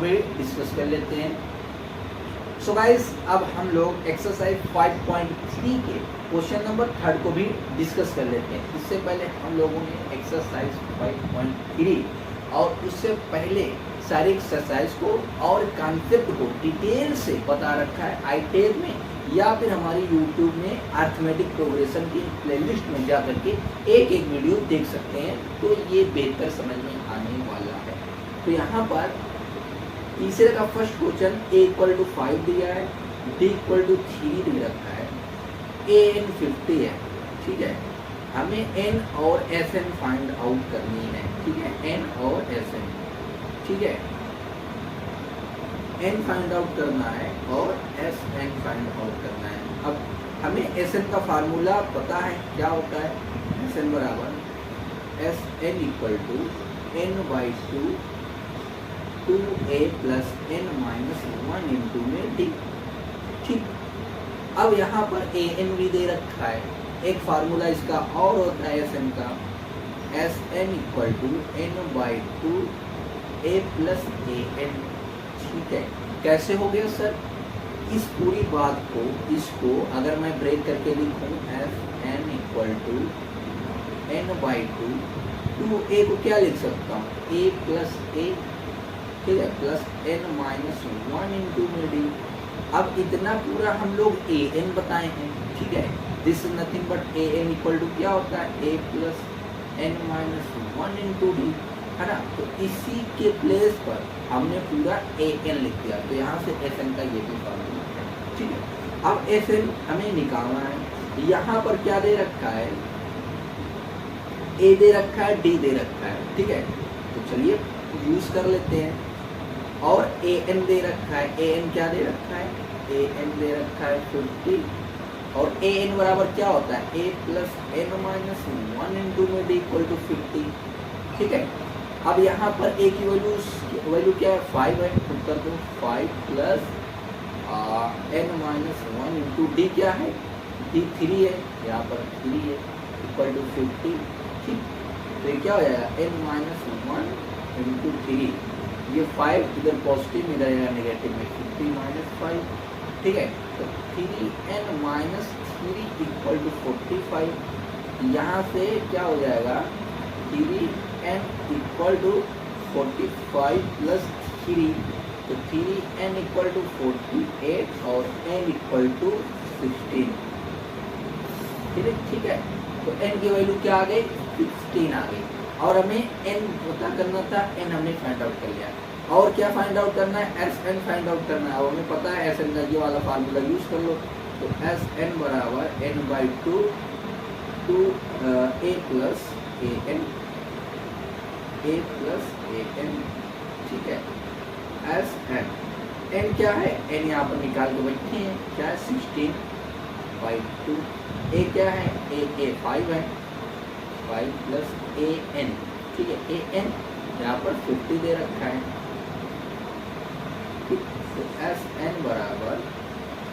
भी डिस्कस कर लेते हैं। सो गाइस, अब हम लोग एक्सरसाइज 5.3 के क्वेश्चन नंबर 3 को भी डिस्कस कर लेते हैं। इससे पहले हम लोगों ने एक्सरसाइज 5.3 और उससे पहले सारी एक्सरसाइज को और कॉन्सेप्ट को डिटेल से बता रखा है आईटेब में, या फिर हमारी यूट्यूब में अर्थमेटिक प्रोग्रेशन की प्लेलिस्ट में जा करके एक एक वीडियो देख सकते हैं, तो ये बेहतर समझ में आने वाला है। तो यहाँ पर तीसरे का फर्स्ट क्वेश्चन a = 5 दिया है, d = 3 दे रखा है, an 50 है, ठीक है। हमें n और sn फाइंड आउट करनी है, ठीक है, n और sn, ठीक है, n फाइंड आउट करना है और sn फाइंड आउट करना है। अब हमें sn का फार्मूला पता है, क्या होता है, sn बराबर sn = n/2 2a + n-1 × में d, ठीक। अब यहाँ पर an भी दे रखा है, एक फार्मूला इसका और होता है sn का, sn = n/2 a + an, ठीक है। कैसे हो गया सर? इस पूरी बात को, इसको अगर मैं ब्रेक करके लिखूं sn = n/2, 2a को क्या लिख सकता हूँ, a + a, ठीक है, प्लस n-1 × d। अब इतना पूरा हम लोग an बताए हैं, ठीक है। This is nothing but an = क्या होता है, a + n-1 × d, है ना। तो इसी के प्लेस पर हमने पूरा an लिख दिया, तो यहाँ से sn का ये भी फॉर्मूला है, ठीक है। अब sn हमें निकालना है। यहाँ पर क्या दे रखा है, a दे रखा है, d दे रखा है, ठीक है। तो चलिए यूज कर लेते हैं। और an दे रखा है, an क्या दे रखा है, an दे रखा है 50, और an बराबर क्या होता है, a + n-1 × d = 50, ठीक है। अब यहाँ पर a की वैल्यू क्या है, 5 है, उत्तर दो 5 + n-1 × d क्या है, d 3 है, यहाँ पर 3 है, = 50, ठीक। तो ये क्या हो जाएगा, n-1 × 3, ये 5 इधर पॉजिटिव इधर नेगेटिव में 50 - 5, ठीक है। तो 3n - 3 = 45, यहाँ से क्या हो जाएगा, 3n = 45 + 3, तो 3n = 48 और n = 16, ठीक है। तो n की वैल्यू क्या आ गई, 16 आ गई। और हमें n पता करना था, n हमने फाइंड आउट कर लिया। और क्या फाइंड आउट करना है, sn फाइंड आउट करना है। और हमें पता है sn का ये वाला फार्मूला यूज कर लो, तो sn = n/2 2a + an, a + an, ठीक है। sn n क्या है, n यहाँ पर निकाल के बैठे हैं, क्या है 16/2, a क्या है, a 5 है, 5 + an, ठीक है। an यहाँ पर 50 दे रखा है, ठीक। तो sn बराबर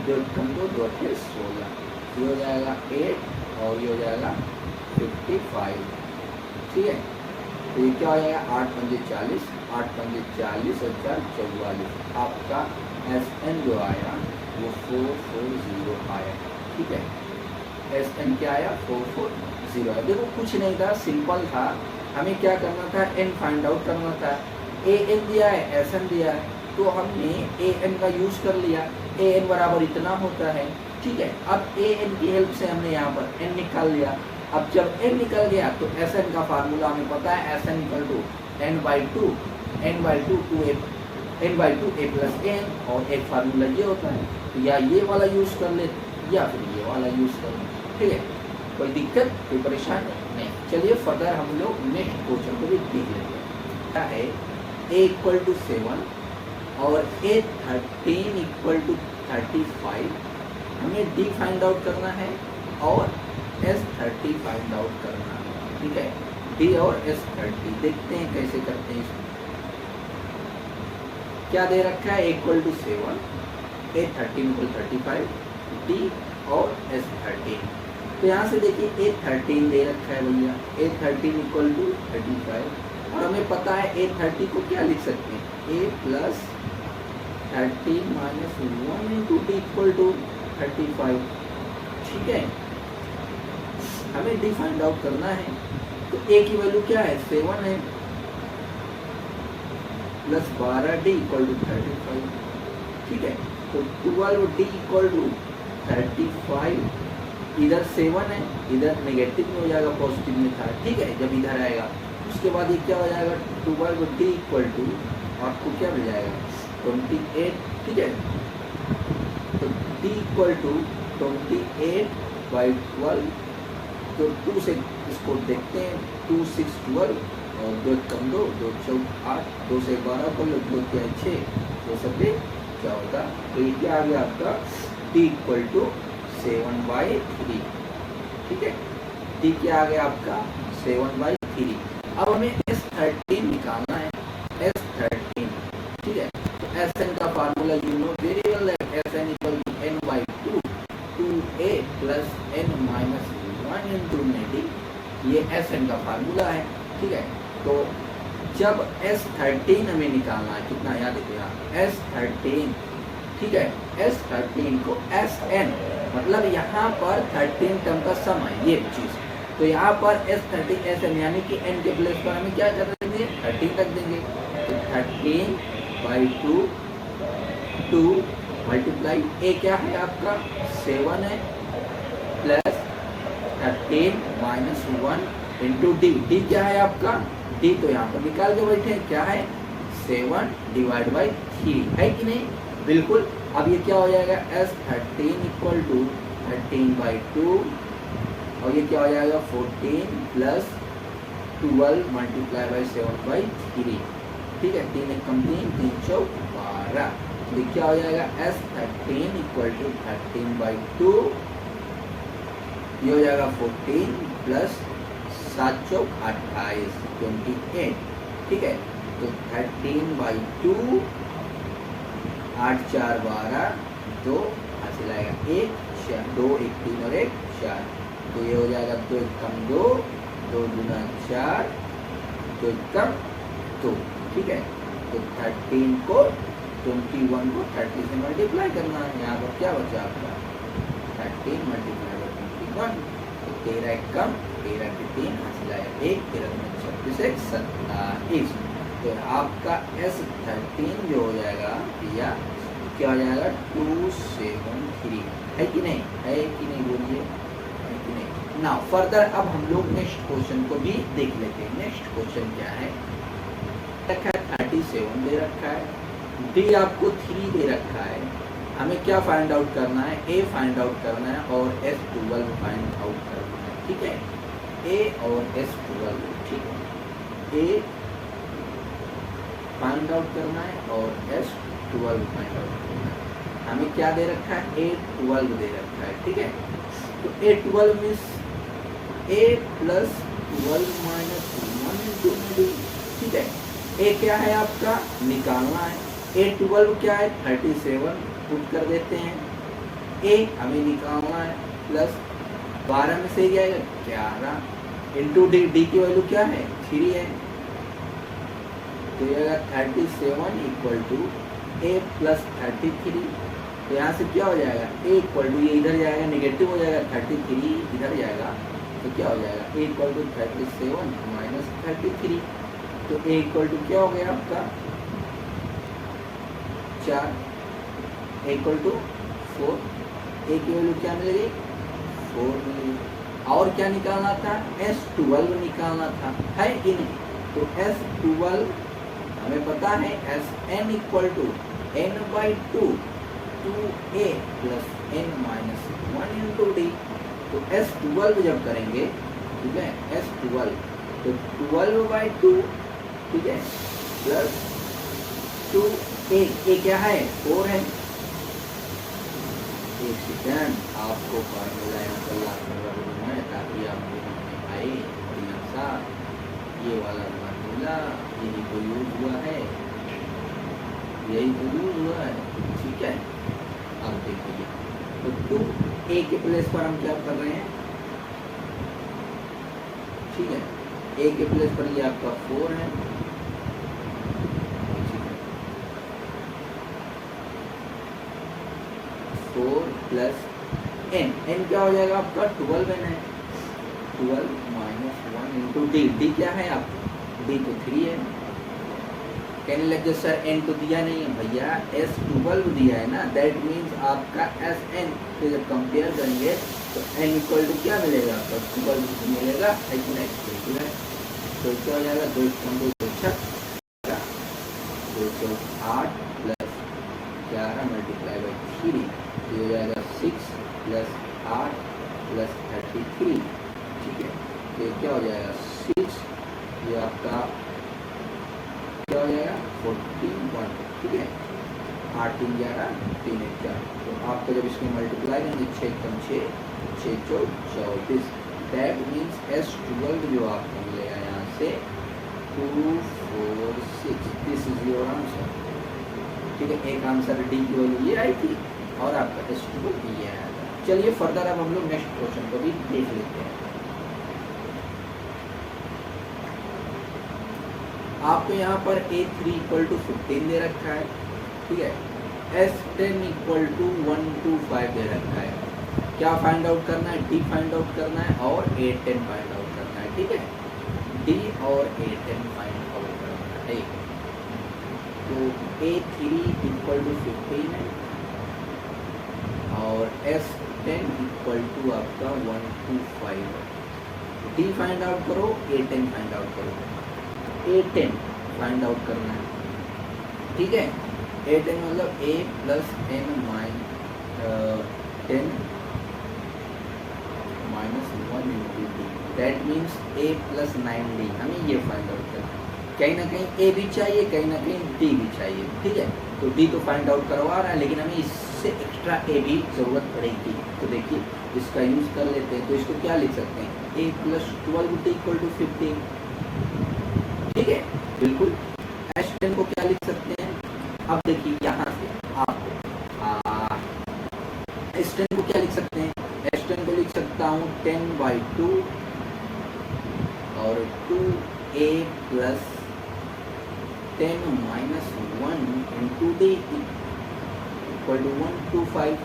2 × 2 = 16, ये हो जाएगा 8 और ये हो जाएगा 55, ठीक है। तो ये क्या हो जाएगा, 8 × 5 = 40, 8 × 5 = 40 और 4 = 44। आपका sn जो आया वो 440 आया, ठीक है। sn क्या आया, 440 है। देखो कुछ नहीं था, सिंपल था। हमें क्या करना था, n फाइंड आउट करना था। an दिया है, sn दिया है, तो हमने an का यूज कर लिया, an बराबर इतना होता है, ठीक है। अब an की हेल्प से हमने यहाँ पर n निकाल लिया। अब जब n निकल गया तो sn का फार्मूला हमें पता है, sn = n/2 2a + n, और एक फार्मूला ये होता है, तो या ये वाला यूज कर ले या फिर ये वाला यूज कर ले, ठीक है। कोई दिक्कत, कोई परेशानी नहीं। चलिए फर्दर हम लोग नेक्स्ट क्वेश्चन को भी देख लेते हैं। क्या है, a = 7 और a 13 = 35, हमें d फाइंड आउट करना है और s 30 फाइंड आउट करना है, ठीक है। d और s 30 देखते हैं कैसे करते हैं इसको। क्या दे रखा है, a = 7, a 13 = 35, d और s 13। तो यहाँ से देखिए a 13 दे रखा है भैया, a 13 = 35, और हमें पता है a 30 को क्या लिख सकते हैं, A plus 13 minus 1 into D equal to 35। ठीक है, हमें डी फाइंड आउट करना है। तो ए की वैल्यू क्या है, 7 है, प्लस 12 डी इक्वल टू 35। ठीक है, तो 12 डी इक्वल टू 35, इधर 7 है, इधर नेगेटिव में हो जाएगा, पॉजिटिव में था। ठीक है, जब इधर आएगा उसके बाद ये क्या हो जाएगा, 12 डी इक्वल टू आपको क्या मिल जाएगा, 28। ठीक है, तो डी इक्वल टू 28/12। तो 2 से इसको देखते हैं, 2 6 12 और 2 कम 2 2 4 8, 2 से 12 कर लो, 2 क्या 6, 2 से क्या होगा। तो ये क्या आ गया आपका, डी इक्वल टू 7/3। ठीक है, डी क्या आ गया आपका, 7/3। अब हमें S13 निकालना है, S13। ठीक है, तो Sn का formula you know very well, Sn equal to n/2 2a plus n minus 1 into d, ये Sn का फार्मूला है। ठीक है, तो जब S13 हमें निकालना है, कितना याद रखिएगा, S13। ठीक है, S13 को Sn मतलब यहाँ पर 13 टर्म का सम है ये चीज, तो यहाँ पर S13 Sn यानी कि n के प्लेस पर हमें क्या कर देंगे, 13 रख देंगे। तो 13/2 2 मल्टीप्लाई ए क्या है आपका 7 है, plus 13 minus 1 into D. D क्या है आपका, डी तो यहाँ पर निकाल के बैठे हैं, क्या है 7/3 है कि नहीं, बिल्कुल। अब ये क्या हो जाएगा, S13 इक्वल टू 13/2 और ये क्या हो जाएगा 14 प्लस 12 मल्टीप्लाई बाई 7/3। ठीक है, 3 कम 3 3 चौक 12। तो क्या हो जाएगा, S13 इक्वल टू 13/2, ये हो जाएगा 14 प्लस 7 चौक 28 28। ठीक है, तो 13/2 8 4 12 2 हासिल आएगा 1 4 2 1 3 और 1 4। तो ये हो जाएगा 2 कम 2 2 गुना 4 2 कम 2। ठीक है, तो 13 को 21 को 30 से मल्टीप्लाई करना है। यहाँ पर क्या बचा आपका 13 मल्टीप्लाई बाई 21, तो 13 कम 13 के 3 हासिल आएगा 1 13 में 36 1 27। तो आपका S13 जो हो जाएगा या क्या हो जाएगा 273 है कि नहीं, है कि नहीं, बोलिए है कि नहीं ना। फर्दर अब हम लोग नेक्स्ट क्वेश्चन को भी देख लेते हैं। नेक्स्ट क्वेश्चन क्या है, रखा है 37 दे रखा है, डी आपको 3 दे रखा है, हमें क्या फाइंड आउट करना है, ए फाइंड आउट करना है और S12 फाइंड आउट करना है। ठीक है, ए और S12, ठीक है, ए फाइंड आउट करना है और S12 फाइंड आउट करना है। हमें क्या दे रखा है, A12 दे रखा है। ठीक है, तो A12 means A plus 12 minus 1 into D. ठीक है, ए क्या है आपका निकालना है, A12 क्या है 37 पुट कर देते हैं, ए हमें निकालना है प्लस 12 में से जाएगा 11 इंटू डी, डी की वैल्यू क्या है 3 है, तो ये 37 इक्वल टू ए प्लस 33। तो यहाँ से क्या हो जाएगा, ए इक्वल टू ये इधर जाएगा नेगेटिव हो जाएगा 33 इधर जाएगा, तो क्या हो जाएगा ए इक्वल टू 37 माइनस 33। तो ए इक्वल टू क्या हो गया आपका 4, ए इक्वल टू 4, ए की वैल्यू क्या मिलेगी 4 मिलेगी। और क्या निकालना था, S12 निकालना था, है कि नहीं। तो S12 हमें पता है Sn equal to n/2 2a plus n minus 1 into d. तो S12 जब करेंगे, ठीक है, S12 तो 12/2, ठीक है, प्लस 2a, ए क्या है 4 है। एक सेकेंड आपको फार्मूला यहाँ पर ला कर रख दूँ मैं, ताकि आपको में आए बढ़िया सा। ये वाला फार्मूला यही तो यूज हुआ है, यही तो यूज हुआ है, ठीक है। अब देखिए, तो 2a के प्लेस पर हम क्या कर रहे हैं, ठीक है, a के प्लेस पर ये आपका 4 है, 4 प्लस एन, एन क्या हो जाएगा आपका 12 है, 12 माइनस 1 इंटू डी, डी क्या है आपका, डी तो 3 है। कहने लगे सर एन तो दिया नहीं है, भैया एस 12 दिया है ना, दैट मीन्स आपका एस एन से जब कंपेयर करेंगे तो एन इक्वल टू क्या मिलेगा आपका 12 मिलेगा, है कि नहीं, तो क्या हो जाएगा 2 208 प्लस 11 मल्टीप्लाई बाई 3, ये हो जाएगा 6 प्लस 8 प्लस 33, ठीक है, ये क्या हो जाएगा 6, ये आपका क्या हो जाएगा 41, ठीक है, 8 3 11 3 1 4, तो आपको जब इसमें मल्टीप्लाई करेंगे 6 कम 6 6 4 24, दैट मीन्स S12 जो आपको मिलेगा यहाँ से 246, दिस इज योर आंसर, ठीक है। एक आंसर डी की वैल्यू ये आई थी और आपका S12 ये आया था। चलिए फर्दर अब हम लोग नेक्स्ट क्वेश्चन को भी देख लेते हैं। आपको यहाँ पर A3 इक्वल टू 15 दे रखा है, ठीक है, S10 इक्वल टू 125 दे रखा है, क्या फाइंड आउट करना है, D फाइंड आउट करना है और A10 फाइंड आउट करना है, ठीक है, D और A10 फाइंड आउट करना है। तो A3 इक्वल टू 15 है और S10 इक्वल टू आपका 125 है, D फाइंड आउट करो, A10 फाइंड आउट करो, A10 फाइंड आउट करना है, ठीक है, A10 मतलब A plus n minus 10 minus 1 into D, that means A plus 9D, हमें ये फाइंड आउट करना है, कहीं ना कहीं A भी चाहिए, कहीं ना कहीं D भी चाहिए, ठीक है, तो D तो फाइंड आउट करवा रहा है, लेकिन हमें इससे एक्स्ट्रा A भी ज़रूरत पड़ेगी, तो देखिए इसका यूज़ कर लेते हैं, तो इसको क्या लिख सकते हैं, A plus 12D equal to 15, ठीक है, बिल्कुल। S10 को क्या लिख सकते हैं, अब देखिए यहाँ से आपको S10 को क्या लिख सकते हैं, S10 को लिख सकता हूँ 10/2 और 2A plus 10 minus 1 into D equal to 125,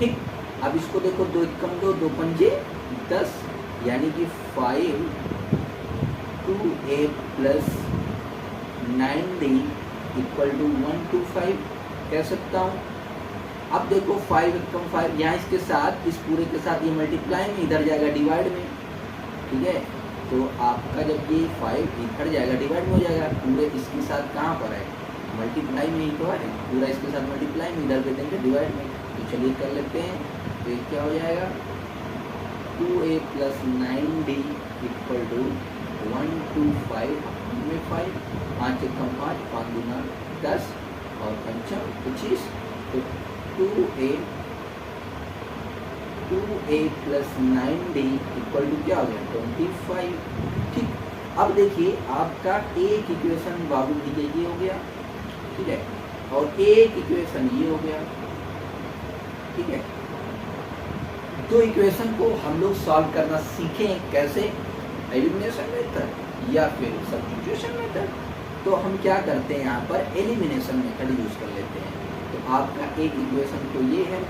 ठीक। अब इसको देखो, 2 कम 2 2 पंजे 10, यानी कि 5 2A plus 9D equal to 125 कह सकता हूँ। अब देखो 5 कम 5, यहाँ इसके साथ, इस पूरे के साथ ये मल्टीप्लाई में इधर जाएगा डिवाइड में, ठीक है, तो आपका जब ये 5 इधर जाएगा डिवाइड में हो जाएगा, पूरे इसके साथ कहाँ पर है, मल्टीप्लाई में ही तो है, पूरा इसके साथ मल्टीप्लाई में, इधर दे देंगे डिवाइड में, तो चलिए कर लेते हैं, तो ये क्या हो जाएगा 2A plus 9D equal to 125 में 5, 5 1 कम 5, 5 दूना 10 और 5 25, तो 2A plus 9D equal to क्या हो गया 25, ठीक। अब देखिए आपका एक इक्वेशन बाबू लीजिए ये हो गया, ठीक है, और एक इक्वेशन ये हो गया, ठीक है। तो इक्वेशन को हम लोग सॉल्व करना सीखें, कैसे, एलिमिनेशन मेथड या फिर सब्स्टिट्यूशन मेथड। तो हम क्या करते हैं, यहाँ पर एलिमिनेशन मेथड यूज कर लेते हैं। तो आपका एक इक्वेशन तो ये है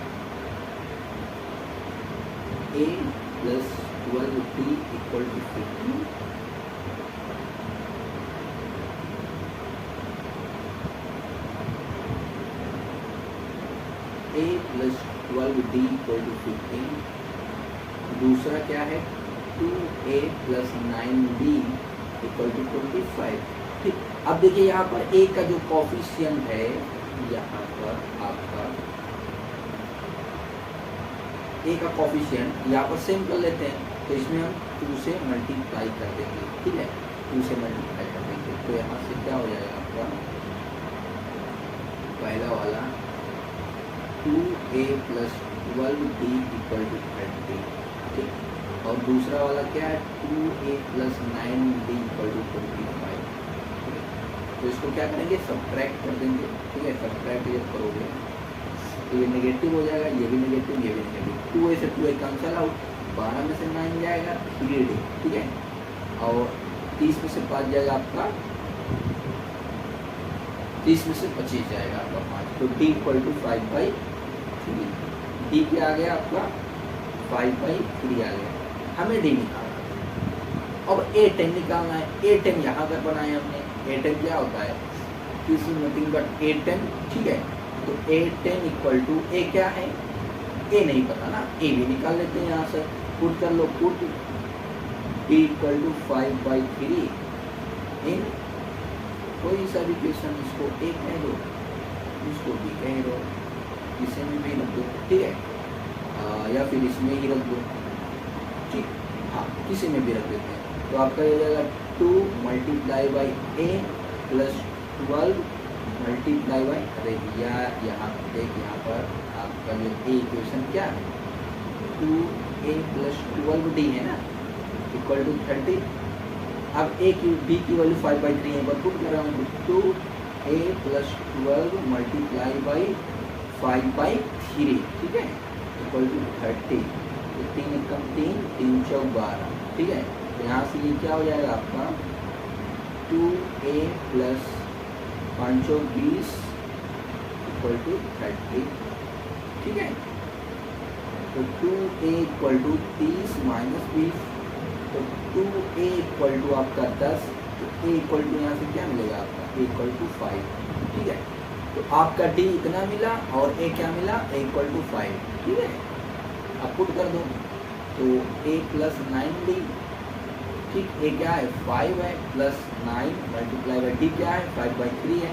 A plus 12D equal to 15, A plus 12D equal to 15, दूसरा क्या है 2A plus 9D equal to 25, ठीक। अब देखिए यहाँ पर A का जो कोफिशिएंट है, यहाँ पर आपका A का कोफिशिएंट यहाँ पर सेम कर लेते हैं, तो इसमें हम 2 से मल्टीप्लाई कर देंगे, ठीक है, 2 से मल्टीप्लाई कर देंगे, तो यहाँ से क्या हो जाएगा आपका पहला वाला 2A plus 12D equal to 30, ठीक, और दूसरा वाला क्या है 2A plus 9D equal to 25, तो इसको क्या करेंगे सब्ट्रैक्ट कर देंगे, ठीक है, सब्ट्रैक्ट जब करोगे तो ये नेगेटिव हो जाएगा, ये भी नेगेटिव, ये भी नेगेटिव, 2A से 2A कैंसल आउट, 12 में से 9 जाएगा 3D, ठीक है, और 30 में से 5 जाएगा आपका, 30 में से 25 जाएगा आपका 5, तो D इक्वल टू 5/3, 3, डी क्या आ गया आपका 5/3 आ गया। हमें डी निकालना है। अब ए 10 निकालना है। ए 10 यहाँ पर बनाया हमने। ए 10 क्या होता है, दिस इज नथिंग बट ए 10, ठीक है। तो ए 10 इक्वल टू ए क्या है, ए नहीं पता ना, ए भी निकाल लेते हैं यहाँ से, पुट कर लो, पुट डी इक्वल टू 5/3 इन कोई सा भी क्वेश्चन, इसको ए कह दो, इसको बी कह दो, इसे में भी रख दो, ठीक है, या फिर इसमें ही रख दो, ठीक, हाँ किसी में भी रख देते हैं। तो आपका ये हो जाएगा 2 multiply by A plus 12 multiply by, अरे भैया यहाँ देख, यहाँ पर आपका जो ए इक्वेशन क्या है 2a प्लस 12d है ना, इक्वल टू 30। अब ए की बी की वैल्यू 5/3 है, पर पुट कर रहा हूँ 2a प्लस 12 मल्टीप्लाई बाई 5/3, ठीक है, इक्वल टू 30। तो 3 एकम 3, 3 चौक 12, ठीक है। तो यहाँ से ये क्या हो जाएगा आपका 2a plus 5 Chowk 20 equal to 30, ठीक है। तो 2a इक्वल टू 30 माइनस 20, तो 2a इक्वल टू आपका 10, तो a इक्वल टू यहाँ से क्या मिलेगा आपका a इक्वल टू 5, ठीक है। तो आपका d इतना मिला और a क्या मिला, a इक्वल टू 5, ठीक है। अब पुट कर दो, तो a प्लस 9d, ठीक, a क्या है 5 है, प्लस 9 मल्टीप्लाई बाई d क्या है 5/3 है,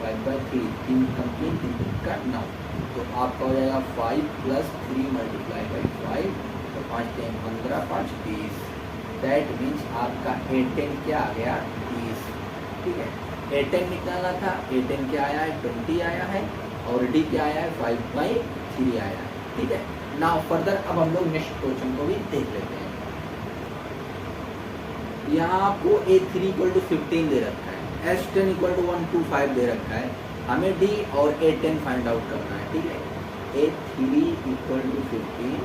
5/3, 3 कम 3 का 9, तो आपका हो जाएगा 5 प्लस 3 मल्टीप्लाई बाई 5, तो 5 10 15 5 20, दैट मीन्स आपका A 10 क्या आ गया 20, ठीक है। A 10 निकालना था, A 10 क्या आया है 20 आया है, और D क्या आया है 5/3 आया है, ठीक है। नाउ फर्दर अब हम लोग नेक्स्ट क्वेश्चन को भी देख लेते हैं। यहाँ आपको A3 इक्वल टू 15 दे रखा है, S10 इक्वल टू 125 दे रखा है, हमें D और A10 फाइंड आउट करना है, ठीक है। A3 इक्वल टू 15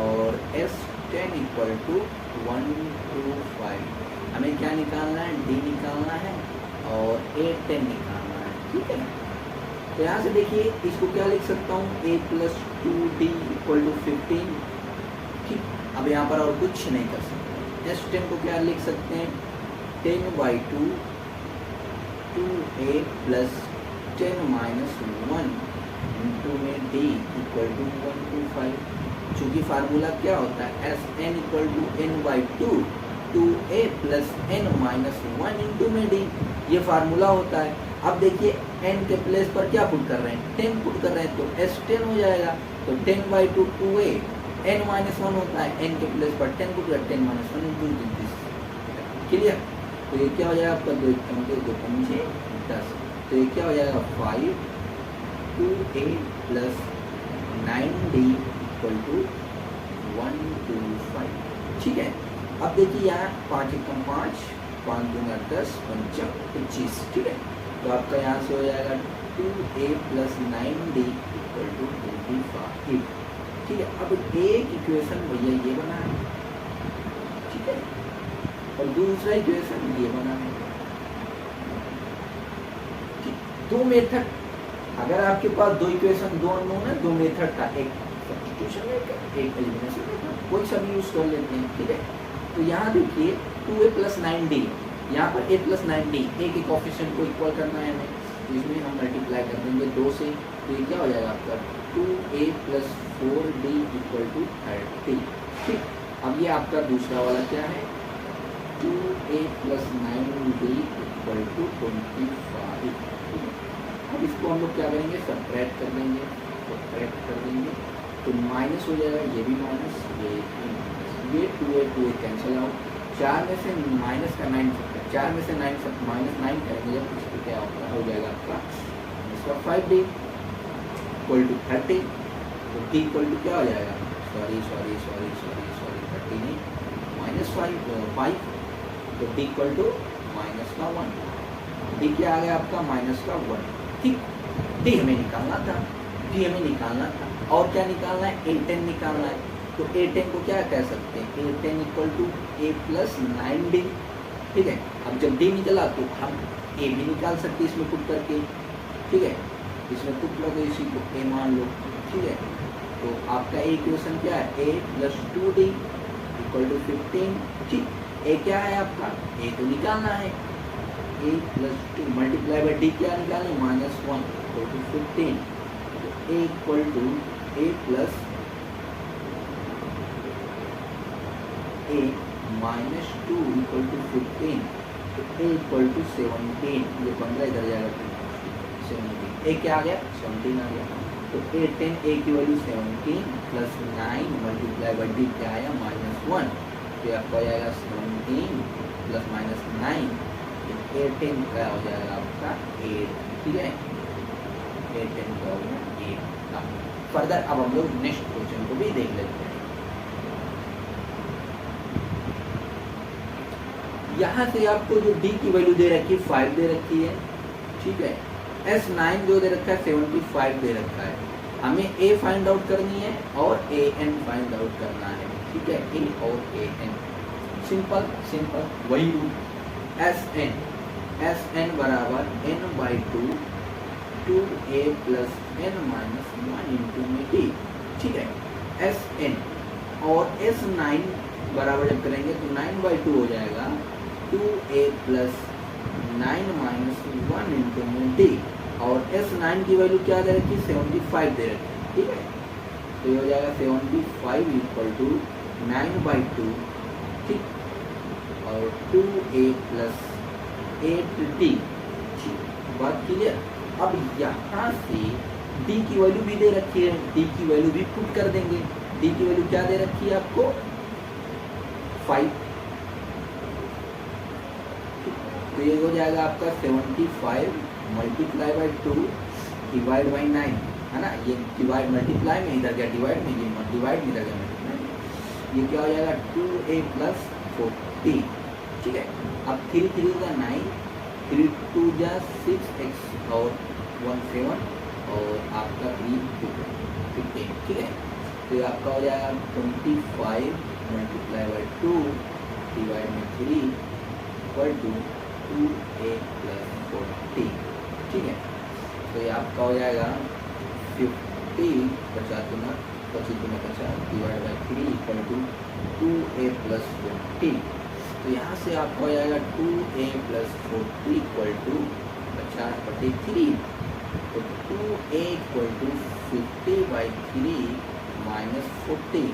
और S10 इक्वल टू 125, हमें क्या निकालना है, D निकालना है और A10 निकालना है, ठीक है। तो यहाँ से देखिए इसको क्या लिख सकता हूँ, A plus 2D equal to 15, ठीक। अब यहाँ पर और कुछ नहीं कर सकते। S10 को क्या लिख सकते हैं 10/2 2a प्लस 10 माइनस 1 इंटू में D इक्वल टू 125। चूँकि फार्मूला क्या होता है Sn equal to n/2 2a plus n minus 1 into में D, ये फार्मूला होता है। अब देखिए n के प्लेस पर क्या पुट कर रहे हैं 10 पुट कर रहे हैं, तो S10 हो जाएगा, तो 10/2 2a, n माइनस 1 होता है, n के प्लेस पर 10 पुट कर 10 माइनस 1 इंटू दिस, क्लियर। तो ये क्या हो जाएगा आपका 2 5 10, तो ये क्या हो जाएगा 5 2a plus 9d equal to 125, ठीक है। अब देखिए यहाँ 5 एकम 5 5 दूना 10 5 25, ठीक है। तो आपका यहाँ से हो जाएगा 2a plus 9d equal to 25, ठीक है। अब एक इक्वेशन भैया ये बना है, ठीक है, और दूसरा इक्वेशन ये बना है, दो मेथड, अगर आपके पास दो इक्वेशन दो अननोन है, दो मेथड का, एक सब्स्टिट्यूशन मेथड एक एलिमिनेशन मेथड, कोई सा भी यूज कर लेते हैं, ठीक है। तो यहाँ देखिए 2a प्लस 9d, यहाँ पर a प्लस 9d, a के कोफिशिएंट को इक्वल करना है हमें, तो इसमें हम मल्टीप्लाई कर देंगे 2 से, तो ये क्या हो जाएगा आपका 2a plus 4d equal to 30, ठीक। अब ये आपका दूसरा वाला क्या है 2a plus 9d equal to 25, अब इसको हम लोग क्या करेंगे सब्ट्रैक्ट कर देंगे, सब्ट्रैक्ट कर देंगे, तो माइनस हो जाएगा, ये भी माइनस, ये 2a कैंसिल आउट, 4 में से माइनस का 9, 4 में से 9 माइनस 9 करेंगे जब, इसको क्या होगा हो जाएगा आपका इसका 5d इक्वल टू 30, तो d इक्वल टू क्या हो जाएगा, सॉरी 30 नहीं -5, तो d इक्वल टू माइनस का 1, d क्या आ गया आपका माइनस का 1, ठीक। d हमें निकालना था, d हमें निकालना था, और क्या निकालना है A10 निकालना है, तो A10 को क्या कह सकते हैं A10 equal to a plus 9d, ठीक है। अब जब d निकला तो हम a भी निकाल सकते हैं इसमें पुट करके, ठीक है। इसमें पुट लो तो इसी को ए मान लो, ठीक है। तो आपका इक्वेशन क्या है, a plus 2d equal to 15, ठीक। ए क्या है आपका, ए तो निकालना है, a plus 2 multiply by d क्या निकालना है, -1 इक्वल टू 15। तो a equal to a plus a minus 2 equal to 15, तो a इक्वल टू 17, ये 15 इधर जाएगा 17, a क्या आ गया 17 आ गया। तो a 10 a की value 17 plus 9 multiply by d क्या आया -1, तो आपका हो जाएगा 17 प्लस -9, a 10 क्या हो जाएगा आपका 8, ठीक है। a 10 क्या हो गया 8। फर्दर अब हम लोग नेक्स्ट क्वेश्चन को भी देख लेते हैं। यहाँ से आपको जो d की वैल्यू दे रखी है 5 दे रखी है, ठीक है। S9 जो दे रखा है 75 दे रखा है। हमें a फाइंड आउट करनी है और an फाइंड आउट करना है, ठीक है। a और an सिंपल सिंपल वही रूल, Sn बराबर n by 2a plus n minus 1 into में d, ठीक है। Sn और S9 बराबर जब करेंगे तो 9 बाई 2 हो जाएगा 2a प्लस 9 माइनस 1 इंटू में d, और S9 की वैल्यू क्या दे रखी है 75 दे रखी है, ठीक है। तो ये हो जाएगा 75 इक्वल टू 9 बाई 2, ठीक, और 2a प्लस 8d, ठीक, बात क्लियर। अब यहाँ से d की वैल्यू भी दे रखी है, d की वैल्यू भी पुट कर देंगे। d की वैल्यू क्या दे रखी है आपको 5, तो ये हो जाएगा आपका 75 मल्टीप्लाई बाई 2 डिवाइड बाई 9, है ना। ये डिवाइड मल्टीप्लाई में इधर गया डिवाइड में, ये डिवाइड में इधर गया मल्टीप्लाई, ये क्या हो जाएगा 2a प्लस 40, ठीक है। अब 3 3 का 9, 3 2 जा 6x और 1 7 और आपका 3 15, ठीक है। तो ये आपका हो जाएगा 25 मल्टीप्लाई बाई 2 डिवाइड में 3 इक्वल टू 2a प्लस 40, ठीक है। तो ये आपका हो जाएगा 50 50 divide by 3 equal to 2a plus 40। तो यहाँ से आपका हो जाएगा 2a प्लस 40 इक्वल टू 50/43, तो 2a equal to 50 by 3 minus 40,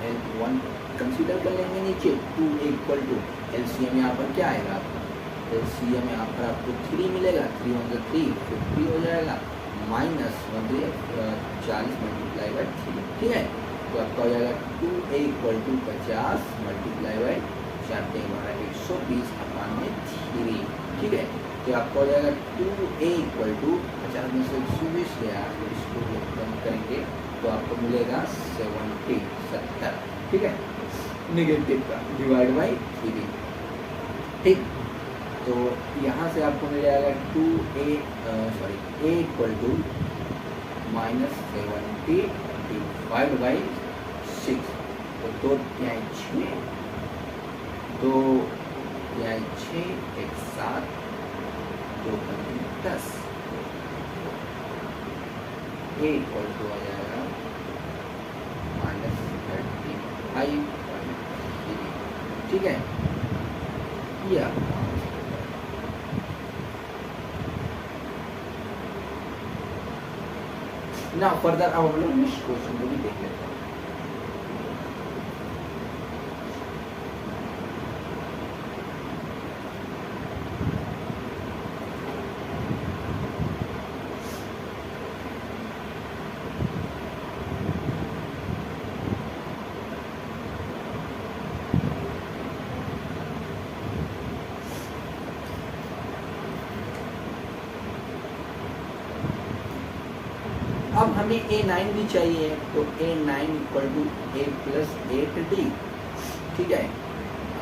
L1 consider कर लेंगे नीचे, 2a इक्वल टू LCM यहाँ पर क्या आएगा आपका, LCM यहाँ पर आपको 3 मिलेगा, 3 1 3 50 हो जाएगा, माइनस 40 मल्टीप्लाई बाई 3, ठीक है। तो आपका हो जाएगा 2a equal to 50 multiply by 4 12 120 upon में 3, ठीक है। तो आपका हो जाएगा 2a इक्वल टू 50 में से 120 गया, तो इसको कम करेंगे तो आपको मिलेगा 70, ठीक है, नेगेटिव का डिवाइड बाई 3, ठीक। तो यहाँ से आपको मिल जाएगा 2a equal to minus 70 divide by 6, तो 2 क्या 6, 2 क्या 6 1 7 2 10, a इक्वल टू आ जाएगा -35/3, ठीक है। या ना फर्दर अब हम लोग नेक्स्ट क्वेश्चन को भी देख लेते हैं। अब हमें a9 भी चाहिए, तो a9 equal to a plus 8d, ठीक है।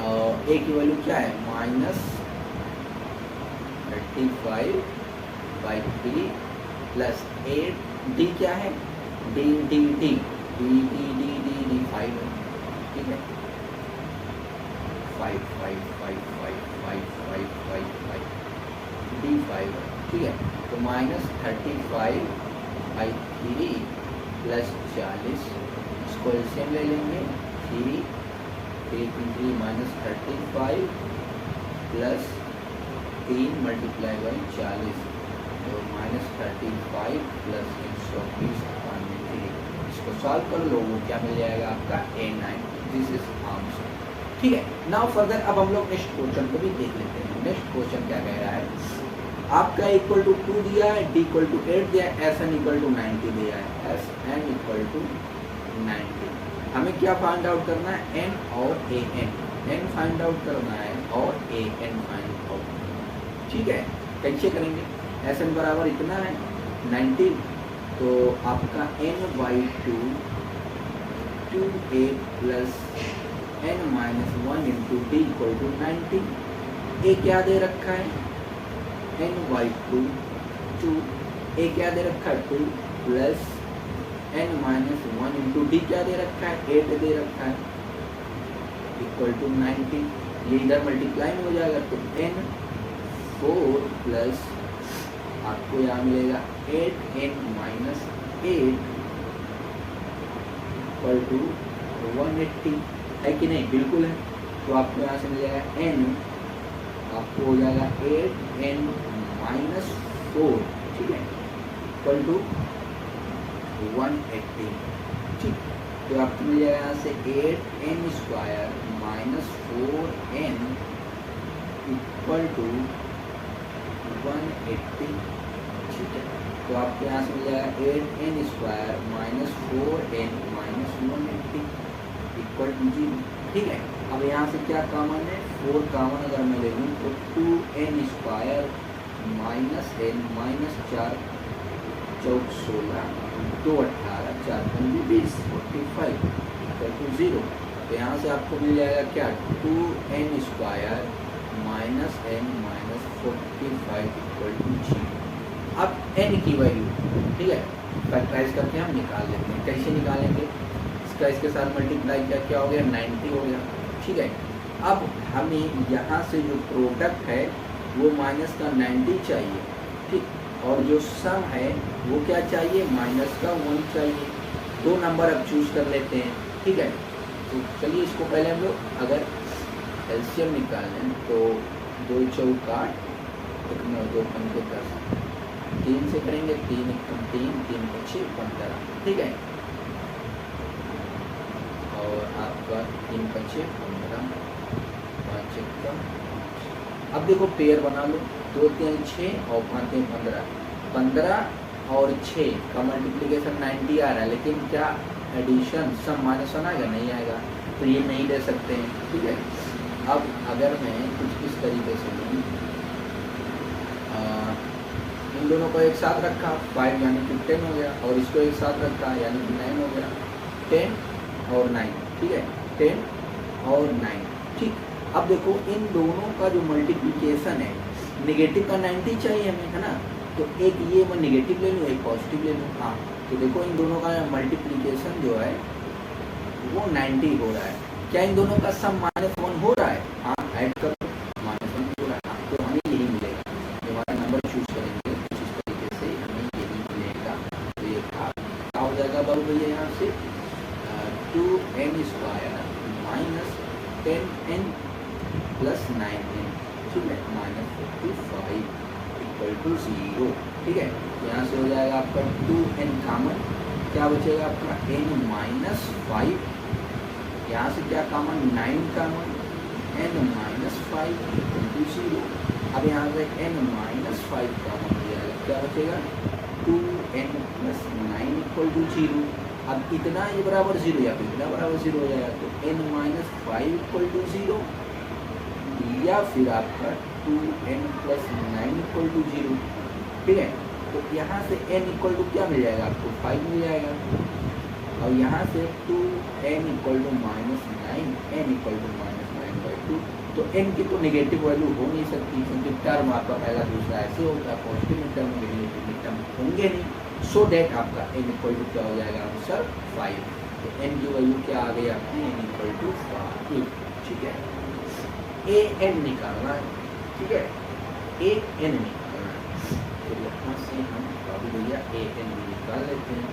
a की वैल्यू क्या है -35/3 प्लस 8d क्या है d 5 है, ठीक है। 5 5 5 5 5 5 5 5 d 5 है, ठीक है। तो -35/3 प्लस 40, इसको एलसीएम ले लेंगे। 3 -35 प्लस 3 मल्टीप्लाई बाई 40, तो -35 प्लस 120/3। इसको सॉल्व कर लो, वो क्या मिल जाएगा आपका A9। This is answer. ठीक है। नाउ फर्दर अब हम लोग नेक्स्ट क्वेश्चन को भी देख लेते हैं। नेक्स्ट क्वेश्चन क्या कह रहा है, आपका इक्वल टू 2 दिया है, d इक्वल टू 8 दिया है, एस एन इक्वल टू 90 दिया है, एस एन इक्वल टू 90। हमें क्या फाइंड आउट करना है, n और a n, n find out करना है और a n फाइंड आउट करना है। ठीक है, कैसे करेंगे, एस एन बराबर इतना है 90, तो आपका n by 2a plus n minus 1 into D equal to 90। A क्या दे रखा है, n बाई 2, ए क्या दे रखा है 2 plus n minus 1 into D क्या दे रखा है 8 दे रखा है, इक्वल टू 90। ये इधर मल्टीप्लाई में हो जाएगा, तो n 4 प्लस आपको यहाँ मिलेगा 8n माइनस 8 इक्वल टू 180, है कि नहीं, बिल्कुल है। तो आपको यहाँ से मिल जाएगा n, आपको हो जाएगा 8n माइनस 4, ठीक है, इक्वल टू 180। ठीक, तो आपको मिल जाएगा यहाँ से 8n square minus 4n equal to 180। ठीक है, तो आपको यहाँ से मिल जाएगा 8n square minus 4n minus 180 equal to 0। ठीक है, अब यहाँ से क्या कॉमन है, 4 कॉमन अगर मैं ले लूँ तो 2n square minus n minus 4 चौक 16 2 18 4 5 20 45 इक्वल टू 0। तो यहाँ से आपको मिल जाएगा क्या, 2n square minus n minus 45 equal to 0। अब n की वैल्यू, ठीक है, फैक्टराइज करके हम निकाल लेते हैं। कैसे निकालेंगे, इसका इसके साथ मल्टीप्लाई क्या हो गया, 90 हो गया। ठीक है, अब हमें यहाँ से जो प्रोडक्ट है वो माइनस का 90 चाहिए, ठीक, और जो सम है वो क्या चाहिए, माइनस का 1 चाहिए। 2 नंबर अब चूज कर लेते हैं। ठीक है, तो चलिए इसको पहले हम लोग अगर एलसीएम निकालें तो 2 चौका 1 9 2 5 10, 3 से करेंगे, 3 1 3 3 5 15। ठीक है, और आपका 3 5 15 5 1 5। अब देखो पेयर बना लो, 2 3 6 और 5 3 15, 15 और 6 का मल्टीप्लिकेशन 90 आ रहा है, लेकिन क्या एडिशन सम माइनस 1 आएगा, नहीं आएगा, तो ये नहीं ले सकते हैं। ठीक है, अब अगर मैं कुछ इस तरीके से लूँ, इन दोनों को एक साथ रखा 5 यानी कि 10 हो गया, और इसको एक साथ रखा यानी कि 9 हो गया, 10 और 9। ठीक है, 10 और 9। ठीक, अब देखो इन दोनों का जो मल्टीप्लिकेशन है, नेगेटिव का 90 चाहिए हमें, है ना, तो एक ये मैं नेगेटिव ले लूँ, एक पॉजिटिव ले लूँ। हाँ, तो देखो इन दोनों का मल्टीप्लिकेशन जो है वो 90 हो रहा है। क्या इन दोनों का सम -1 हो रहा है, हाँ, ऐड कर -1 हो रहा है, तो हमें यही मिलेगा। जो हमारा नंबर चूज करेंगे कुछ इस तरीके से हमें यही मिलेगा। तो ये क्या हो जाएगा बाबू भैया, यहाँ से 2n square minus 10n plus 9n, ठीक है, माइनस 45 इक्वल टू 0। ठीक है, यहाँ से हो जाएगा आपका 2n कॉमन, क्या बचेगा आपका n माइनस 5, यहाँ से क्या common 9 common, n minus 5 equal to 0। अब यहाँ से n माइनस 5 कॉमन हो जाएगा, क्या बचेगा 2n प्लस 9 इक्वल टू 0। अब इतना ये बराबर 0 या फिर इतना बराबर 0 हो जाएगा, तो n माइनस 5 इक्वल टू 0, या फिर आपका 2n प्लस 9 इक्वल टू 0। ठीक है, तो यहाँ से n इक्वल टू क्या मिल जाएगा आपको, 5 मिल जाएगा, और यहाँ से 2n equal to minus 9, n equal to minus 9/2। तो n की तो नेगेटिव वैल्यू हो नहीं सकती, क्योंकि टर्म आपका पहला दूसरा ऐसे होता है, पॉजिटिव टर्म नेगेटिव टर्म होंगे नहीं। सो डेट आपका n इक्वल टू क्या हो जाएगा आंसर 5। तो n की वैल्यू क्या आ गई आपकी, n इक्वल टू 5। ठीक है, a n निकालना है। ठीक है, a n निकालना है। यहाँ से हम अभी भैया ए एन भी निकाल लेते हैं।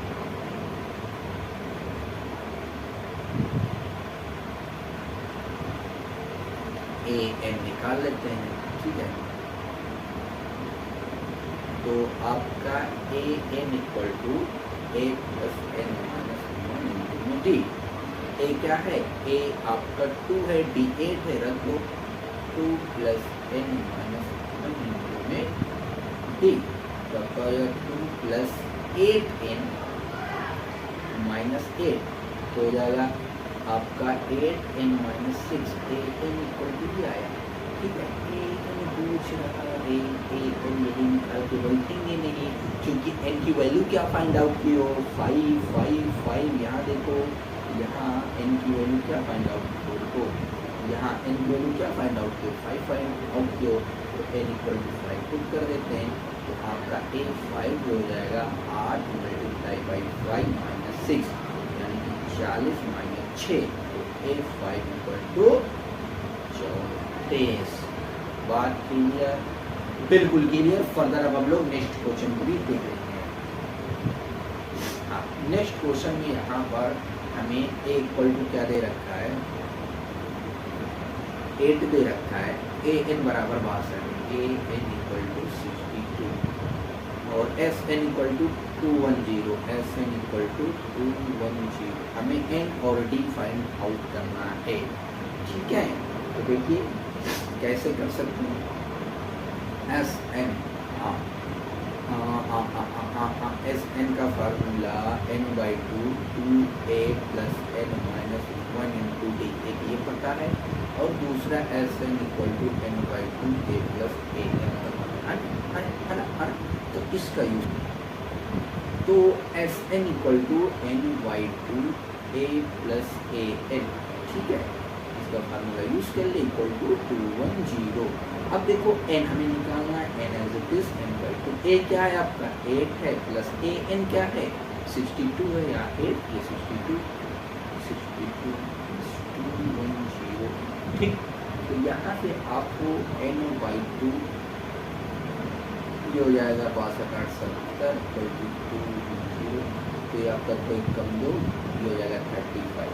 ए एन निकाल लेते हैं, ठीक है। तो आपका A N equal to A plus N minus one into D. A क्या है? ए आपका 2 है, डी 8 है, रख दो 2 plus N minus one into में डी। तो 2 प्लस 8 एन माइनस 8 तो हो जाएगा आपका 8 n minus 6। A N equal to भी आया, ठीक है। ए एन पूछ रहा है, ए एन यही निकाल के बैठेंगे नहीं, क्योंकि एन की वैल्यू क्या फाइंड आउट की हो? 5 5 5। यहाँ देखो, यहाँ एन की वैल्यू क्या फाइंड आउट की हो? यहाँ एन की वैल्यू क्या फाइंड आउट की हो? 5 फाइंड आउट की हो। तो एन इक्वल टू 5 पुट कर देते हैं, तो आपका ए 5 हो जाएगा 8 मल्टीप्लाई बाई 5 माइनस 6, यानी कि 40 माइनस 6। तो ए 5 इक्वल टू 34। बात क्लियर? बिल्कुल क्लियर। फर्दर अब हम लोग नेक्स्ट क्वेश्चन को भी देख रहे हैं। हाँ, नेक्स्ट क्वेश्चन में यहाँ पर हमें ए इक्वल टू क्या दे रखा है? 8 दे रखा है। ए एन बराबर 62, ए एन इक्वल टू 62 और s N equal to 210, s N equal to 210। हमें एन और डी फाइंड आउट करना है, ठीक है। तो देखिए कैसे कर सकते हैं। एस एन एस एन का formula n by 2 2a plus N minus 1 into d, एक ये पता है, और दूसरा s N equal to n by 2a plus A n. तो इसका यूज, तो s N equal to n by 2a plus A n, ठीक है। इसका फार्मूला यूज कर ले, इक्वल टू 210। अब देखो एन हमें निकालना है, n as it is n by 2। A क्या है आपका? 8 है, प्लस ए एन क्या है? 62 है, यहाँ 8 ये 62 210, ठीक। तो यहाँ से आपको एन बाई 2 ये हो जाएगा 62 70 210। तो ये आपका कोई कम दो, ये हो जाएगा 35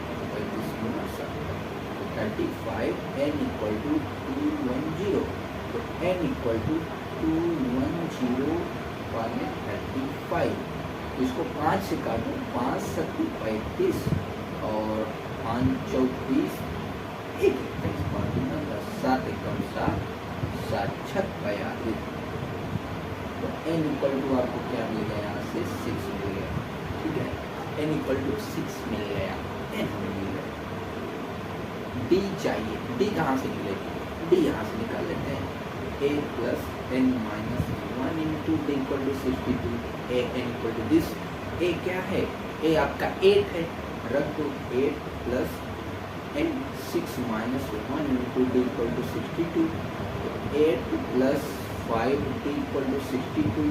35 एन इक्वल टू 210। तो एन इक्वल टू 210 में 35। इसको 5 से काटो, 5 7 35 और 5 34 1 7 7 7 6 42। तो एन इक्वल टू आपको क्या मिल गया? यहाँ से 6 मिल गया, ठीक है। एन इक्वल टू 6 मिल गया, एन हमें मिल गया। डी चाहिए, डी कहाँ से निकलेगी? डी यहाँ से निकाल लेते हैं, A plus N minus 1 into D equal to 62। A N equal to this, A क्या है? ए आपका 8 है, रख दो 8 plus N 6 minus 1 into D equal to 62। 8 plus 5 D equal to 62,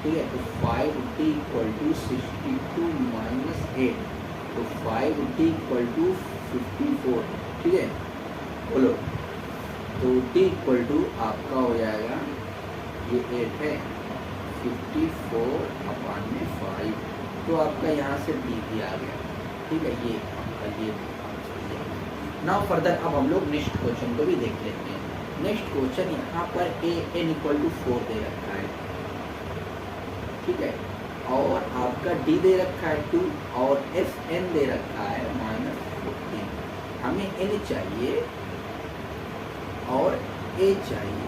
ठीक है। तो 5 डी इक्वल टू 62 माइनस 8, तो 5 डी इक्वल टू 54, ठीक है। बोलो, तो डी इक्वल टू आपका हो जाएगा, ये 8 है, 54/5। तो आपका यहाँ से डी भी आ गया, ठीक है। ये आपका ये नाउ फर्दर अब हम लोग नेक्स्ट क्वेश्चन को भी देख लेते हैं। नेक्स्ट क्वेश्चन यहाँ पर ए एन इक्वल टू 4 दे रखा है, ठीक है, और आपका डी दे रखा है 2 और एस एन दे रखा है -14। हमें एन चाहिए और ए चाहिए,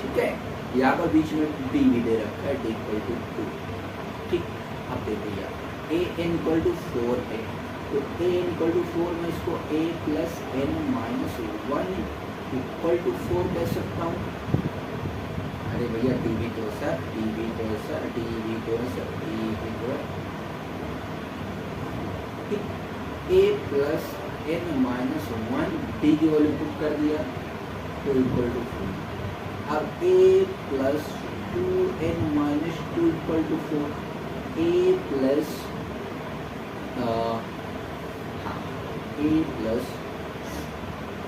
ठीक है। यहाँ पर बीच में डी भी दे रखा है, डी इक्वल टू 2, ठीक। अब देखो यहाँ ए एन इक्वल टू 4 है, तो ए एन इक्वल टू 4 में इसको A plus N minus 1 equal to 4 कह सकता हूँ। अरे भैया डी भी तो सर, डी भी तो सर, डी भी तो सर, डी भी तो, ठीक। A plus N minus 1 D की वैल्यू पुट कर दिया, तो इक्वल टू 4। अब A plus 2n minus 2 equal to 4। A plus हाँ ए प्लस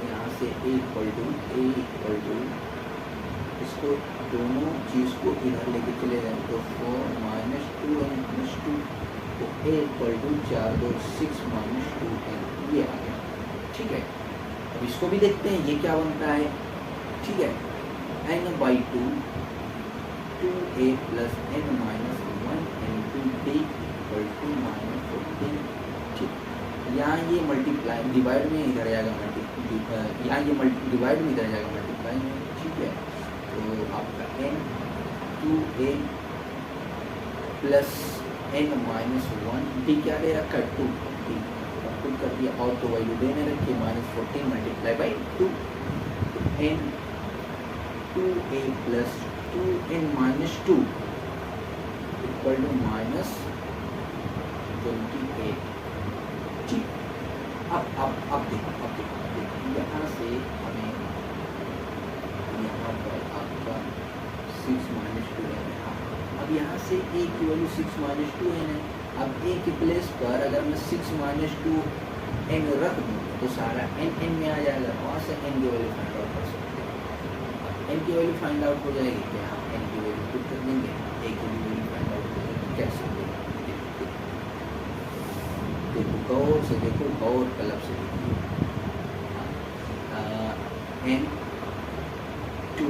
यहाँ से ए इक्वल टू इसको दोनों चीज़ को इधर लेके चले जाए तो 4 माइनस 2n प्लस 2 तो a equal to 4 2 6 minus 2n ये आ गया। ठीक है, अब इसको भी देखते हैं ये क्या बनता है। ठीक है, n/2 2a plus n minus 1 n2 d equal to minus 14। ठीक, यहाँ ये मल्टीप्लाई डिवाइड में इधर जाएगा यहाँ ये डिवाइड में इधर जाएगा मल्टीप्लाई में। ठीक है, तो आपका n 2a plus n minus 1 d क्या दे रखा है 2 d पुट कर दिया और तो वैल्यू देने रखिए minus 14 multiply by 2 n 2a plus 2n minus 2 equal to minus 28। ठीक, अब देखो यहाँ से हमें यहाँ पर आपका 6 माइनस 2n है। अब यहाँ से a की वैल्यू 6 माइनस 2n है। अब a के प्लेस पर अगर मैं 6 माइनस 2n रख दूँ तो सारा n में आ जाएगा, वहाँ से n की वैल्यू फाइंड आउट कर सकते हैं। अब n की वैल्यू फाइंड आउट हो जाएगी तो यहाँ n की वैल्यू पुट कर देंगे, a की वैल्यू फाइंड आउट हो जाएगी। कैसे देखो, गौर से देखो, गौर कलब से देखिए। n 2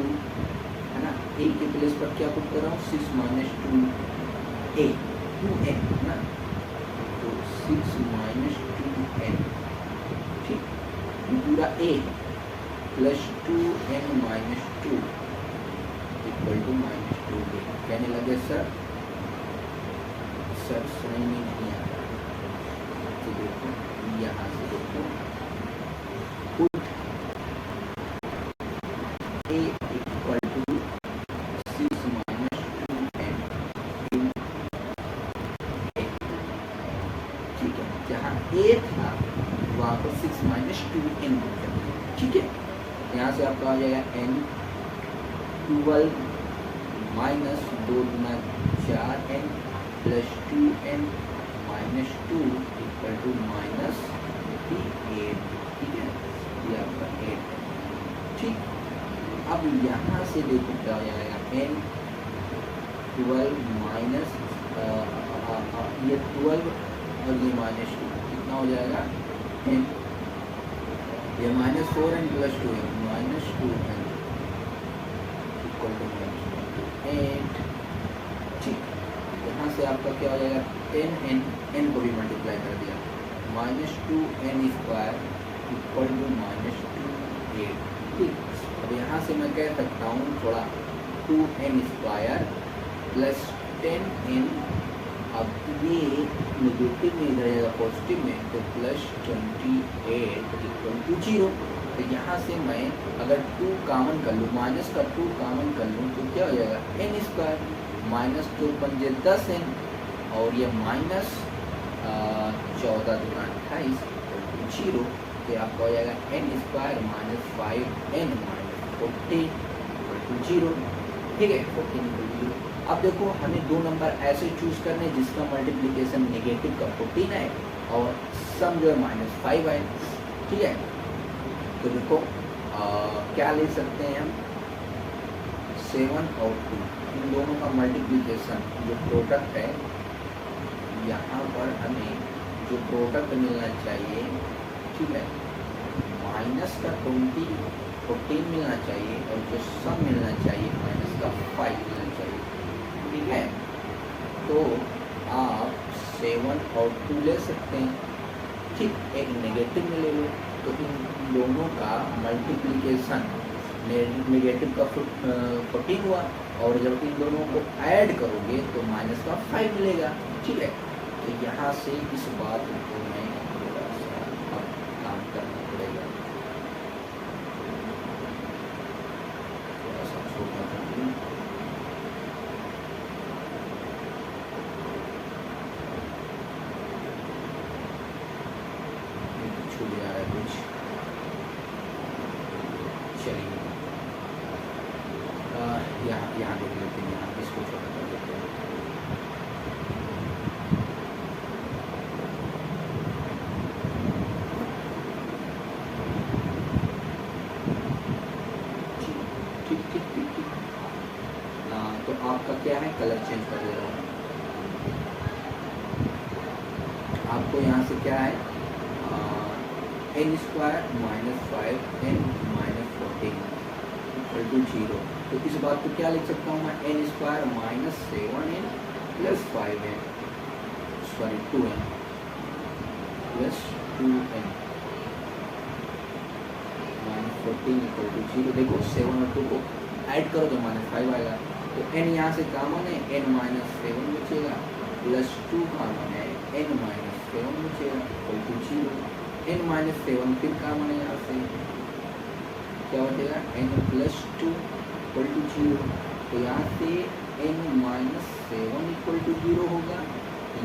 है ना, a के प्लेस पर क्या पुट कर रहा हूँ 6 माइनस 2a 2n है ना, तो 6 माइनस 2n। ठीक, पूरा a plus 2n minus 2 equal to minus 2a। कहने लगे सर समझ में नहीं आ रहा, तो देखो यहाँ से देखो put a equal to 6 minus 2n in a। ठीक है, जहाँ a था वहाँ पर 6 माइनस 2n पुट कर दिया। ठीक है, यहाँ से आपका आ जाएगा n 12 माइनस 2 गुना 4n plus 2n minus 2 equal to minus 8। ठीक है, ये आपका 8। ठीक, अब यहाँ से देखो क्या हो जाएगा n 12 माइनस ये 12 और ये माइनस 2 कितना हो जाएगा n, ये minus 4n plus 2n minus 2n equal to 8। ठीक, यहाँ से आपका क्या हो जाएगा 10n, n को भी मल्टीप्लाई कर दिया minus 2n square equal to minus 2 8। ठीक, अब यहाँ से मैं कह सकता हूँ थोड़ा 2n स्क्वायर प्लस 10n। अब ये नेगेटिव में इधर जाएगा पॉजिटिव में तो प्लस 28 इक्वल टू 0। तो यहाँ से मैं अगर 2 कॉमन कर लूँ, माइनस का 2 कॉमन कर लूँ तो क्या हो जाएगा n स्क्वायर माइनस 2 पंजे 10n और ये माइनस 14 दूना 28 0। तो आपका हो जाएगा n square minus 5n minus 14 0। ठीक है, 14 0। अब देखो हमें 2 नंबर ऐसे चूज करने जिसका मल्टीप्लिकेशन नेगेटिव का 14 है और सम जो है माइनस 5 है। ठीक है, तो देखो क्या ले सकते हैं हम 7 और 2, इन दोनों का मल्टीप्लिकेशन जो प्रोडक्ट है, यहाँ पर हमें जो प्रोडक्ट मिलना चाहिए। ठीक है, माइनस का 14 मिलना चाहिए और जो सम मिलना चाहिए माइनस का 5 मिलना चाहिए। ठीक है, तो आप 7 और 2 ले सकते हैं। ठीक, एक नेगेटिव में ले लो तो इन दोनों का मल्टीप्लिकेशन नेगेटिव का 14 हुआ और जब इन दोनों को ऐड करोगे तो माइनस का 5 मिलेगा। ठीक है, तो यहाँ से इस बात को मैं थोड़ा सा अब काम करना पड़ेगा, थोड़ा सा छोटा कर दूँ। छूट जा रहा है कुछ, चलिए यहाँ देख लेते हैं, यहाँ इसको छोटा कर देते हैं। क्या है, कलर चेंज कर दे रहा हूँ आपको। यहाँ से क्या है n square minus 5n minus 14 equal to 0। तो इस बात को क्या लिख सकता हूँ मैं, n square minus 7n plus 5n sorry 2n plus 2n minus 14 equal to 0। देखो 7 और 2 को ऐड करो तो माइनस 5 आएगा। तो n यहाँ से कॉमन है, n माइनस 7 बचेगा प्लस 2 कॉमन है, n माइनस 7 बचेगा इक्वल टू 0। n माइनस 7 फिर कॉमन है, यहाँ से क्या बचेगा n प्लस 2 इक्वल टू 0। तो यहाँ से n माइनस 7 इक्वल टू 0 होगा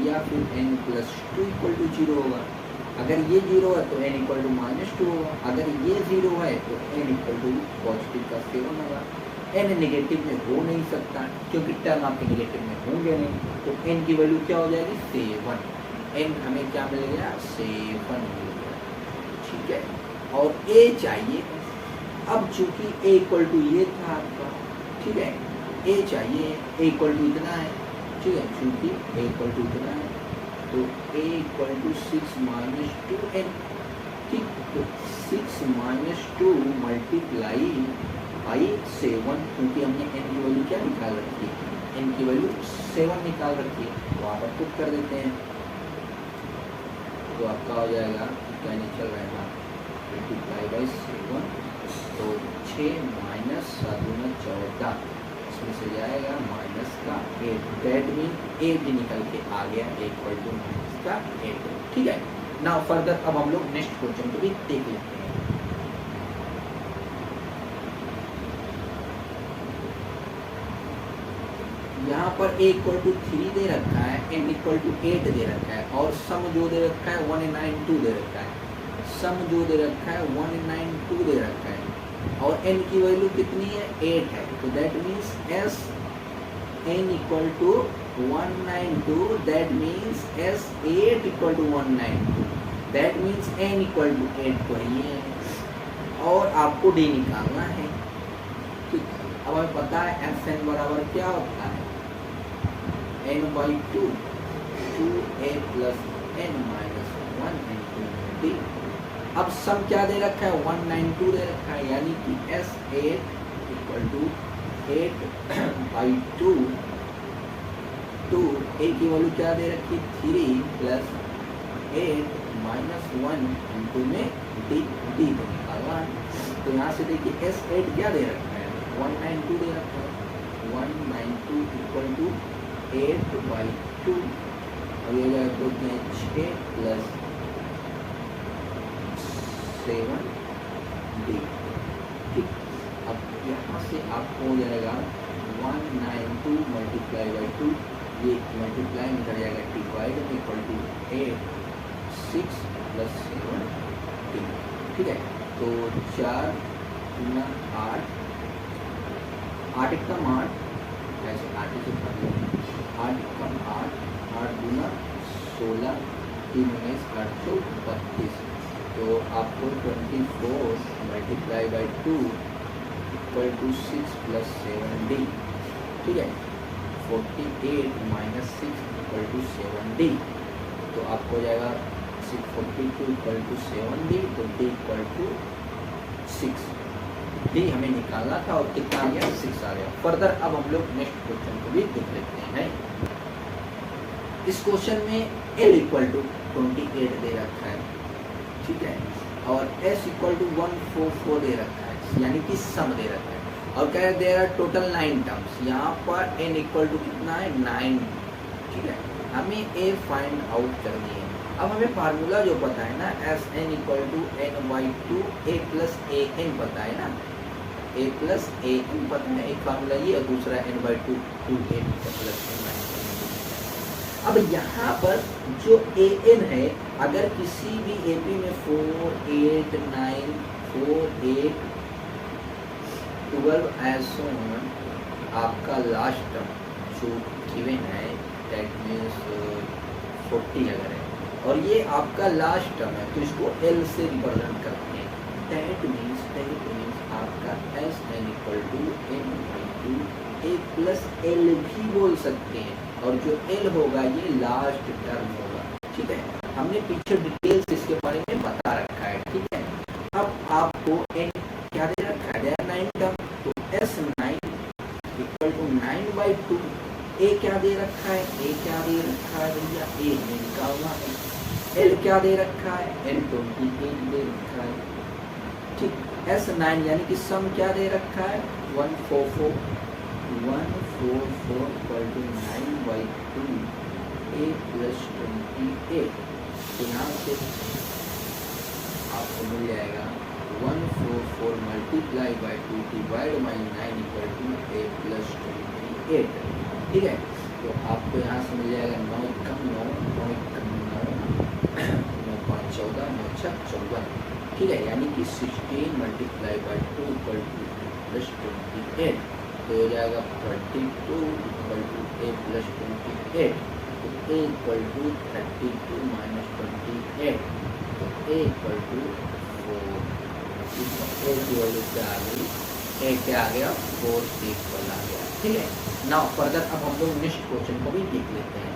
या फिर n प्लस 2 इक्वल टू 0 होगा। अगर ये 0 है तो n इक्वल टू माइनस 2 होगा, अगर ये 0 है तो n इक्वल टू पॉजिटिव का 7 होगा। n नेगेटिव में हो नहीं सकता क्योंकि टर्म आपके नेगेटिव में होंगे नहीं, तो n की वैल्यू क्या हो जाएगी 7। n हमें क्या मिल गया 7 मिल गया, ठीक है। और a चाहिए, अब चूंकि a इक्वल टू ये था आपका, ठीक है, a चाहिए, a इक्वल टू इतना है, ठीक है, चूंकि a इक्वल टू इतना है तो a equal to 6 minus 2n, ठीक। तो 6 माइनस 2 मल्टीप्लाई बाई 7, क्योंकि हमने n की वैल्यू क्या निकाल रखी है, n की वैल्यू 7 निकाल रखी है, तो आप पुट कर देते हैं तो आपका हो जाएगा क्या निकल रहेगा मल्टीप्लाई बाई 7, तो 6 माइनस 7 में 14, इसमें से जाएगा माइनस का 8, दैट मीन 8 निकल के आ गया इक्वल टू माइनस का 8, ठीक है। नाउ फर्दर अब हम लोग नेक्स्ट क्वेश्चन को भी देख लेते हैं। यहाँ पर a इक्वल टू 3 दे रखा है, n इक्वल टू 8 दे रखा है और सम जो दे रखा है 192 दे रखा है, सम जो दे रखा है 192 दे रखा है और n की वैल्यू कितनी है 8 है, तो that means s n equal to 192, that means s 8 equal to 192, that means n equal to 8 तो ही है और आपको d निकालना है। ठीक, अब हमें पता है एस एन बराबर क्या होता है, n by 2 2a plus n minus 1 into d। अब सम क्या दे रखा है 192 दे रखा है, यानी कि s8 equal to 8 by 2 a की वैल्यू क्या दे रखी 3 प्लस 8 माइनस 1 इंटू में d को निकालना है। तो यहाँ से देखिए s8 क्या दे रखा है 192 दे रखा है, 192 इक्वल टू 8 बाई 2 और ये जाएगा तो 6 प्लस 7 d, ठीक। अब यहाँ से आपको हो जाएगा 192 मल्टीप्लाई बाई 2, ये मल्टीप्लाई में कर जाएगा डिवाइड में इक्वल टू 8 6 प्लस 7 d, ठीक है। तो 4 गुना 8 8 कम 8 ऐसे 8 से कर लो, 8 कम 8 8 गुना 16 3 19 8 तो 32, तो आपको 24 multiply by 2 equal to 6 plus 7 d, ठीक है। 48 माइनस 6 इक्वल टू 7 d, तो आपको हो जाएगा 642 इक्वल टू 7 d, तो d इक्वल टू 6 d हमें निकालना था और कितना आ गया 6 आ गया। फर्दर अब हम लोग नेक्स्ट क्वेश्चन को भी देख लेते हैं। इस क्वेश्चन में l इक्वल टू 28 दे रखा है, ठीक है, और s इक्वल टू 144 दे रखा है, यानी कि सम दे रखा है और कह दे रहा है टोटल 9 टर्म्स। यहाँ पर n इक्वल टू कितना है 9, ठीक है। हमें a फाइंड आउट करनी है। अब हमें फार्मूला जो पता है ना S N equal to n by 2 a plus A N पता है ना, a प्लस ए एन पता है, एक फार्मूला ये और दूसरा n by 2 2a plus n। अब यहाँ पर जो a n है, अगर किसी भी AP में 4 8 9 4 8 12 ऐसा आपका लास्ट टर्म जो गिवन है दैट मीन्स 40 अगर है और ये आपका लास्ट टर्म है तो इसको L से रिप्रेजेंट करते हैं, दैट मीन्स आपका S N equal to n by 2 A plus L भी बोल सकते हैं, और जो एल होगा ये लास्ट टर्म होगा। ठीक है, हमने पीछे डिटेल्स इसके बारे में बता रखा है। ठीक है, अब आपको एन क्या दे रखा है, 9 टर्म, तो S9 इक्वल टू 9/2। ए क्या दे रखा है, ए क्या दे रखा है भैया, ए निकाला हुआ है। एल क्या दे रखा है, एल 28 दे रखा है। ठीक, S9 यानी कि सम क्या दे रखा है, 144 इक्वल टू 9/2 ए प्लस 28। तो यहाँ से आपको मिल जाएगा 144 multiply by 2 divide by 9 equal to A plus 28। ठीक है, तो आपको यहाँ से मिल जाएगा 9 कम 9 9 कम 9 9 5 14 9 6 54। ठीक है, यानी कि 16 multiply by 2 equal two plus 28, तो हो जाएगा 32 इक्वल टू ए प्लस 28। तो ए इक्वल टू 32 माइनस 28, तो ए इक्वल टू 4। ए की वैल्यू क्या आ गई, ए क्या आ गया, 4 से इक्वल आ गया। ठीक है, नाउ फर्दर अब हम लोग नेक्स्ट क्वेश्चन को भी देख लेते हैं।